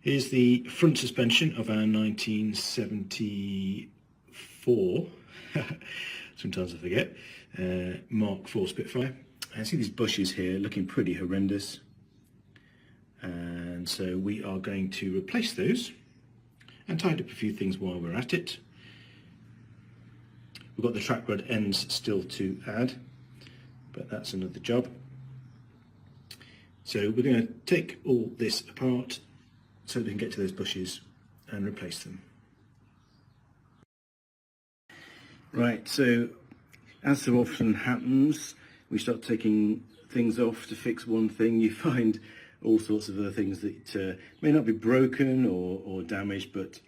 Here's the front suspension of our 1974, sometimes I forget, Mark IV Spitfire. I see these bushes here looking pretty horrendous, and so we are going to replace those and tidy up a few things while we're at it. We've got the track rod ends still to add, but that's another job. So we're going to take all this apart so we can get to those bushes and replace them. Right, so as so often happens, we start taking things off to fix one thing. You find all sorts of other things that may not be broken or damaged, but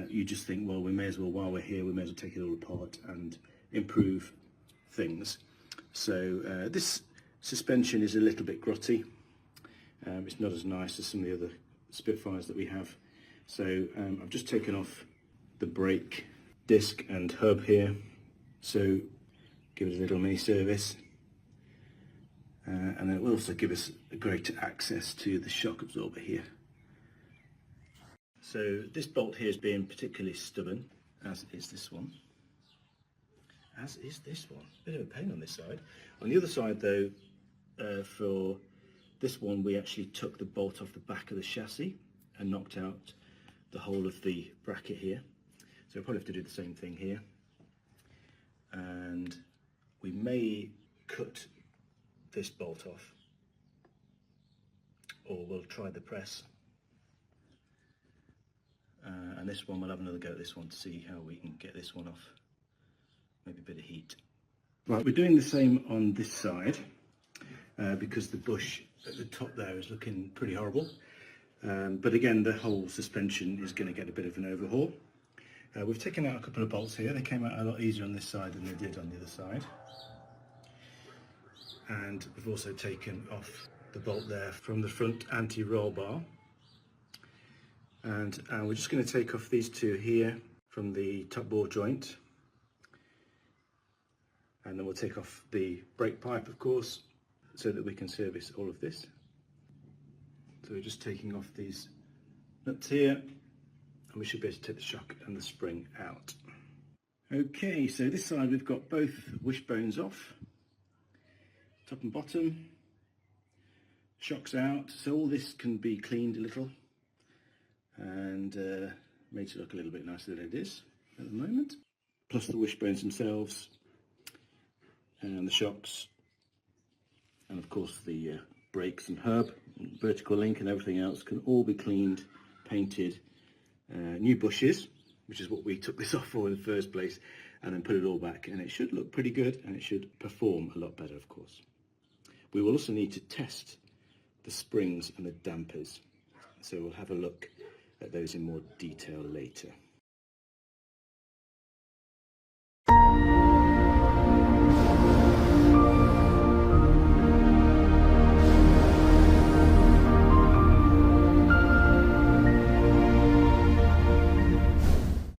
you just think, well, we may as well, while we're here, we may as well take it all apart and improve things. So this suspension is a little bit grotty. It's not as nice as some of the other Spitfires that we have. So I've just taken off the brake disc and hub here, so give it a little mini service, and it will also give us a greater access to the shock absorber here. So this bolt here is being particularly stubborn, as is this one. Bit of a pain on this side. On the other side though, for this one we actually took the bolt off the back of the chassis and knocked out the whole of the bracket here. So we'll probably have to do the same thing here. And we may cut this bolt off, or we'll try the press. And this one, we'll have another go at this one to see how we can get this one off. Maybe a bit of heat. Right, we're doing the same on this side because the bush at the top there is looking pretty horrible. But again, the whole suspension is going to get a bit of an overhaul. We've taken out a couple of bolts here. They came out a lot easier on this side than they did on the other side. And we've also taken off the bolt there from the front anti-roll bar. And we're just going to take off these two here from the top bore joint. And then we'll take off the brake pipe, of course, so that we can service all of this. So we're just taking off these nuts here, and we should be able to take the shock and the spring out. Okay, so this side we've got both wishbones off, top and bottom, shocks out, so all this can be cleaned a little and makes it look a little bit nicer than it is at the moment. Plus the wishbones themselves and the shocks, and of course the brakes and hub, vertical link and everything else can all be cleaned, painted, new bushes, which is what we took this off for in the first place, and then put it all back, and it should look pretty good and it should perform a lot better, of course. We will also need to test the springs and the dampers, so we'll have a look at those in more detail later.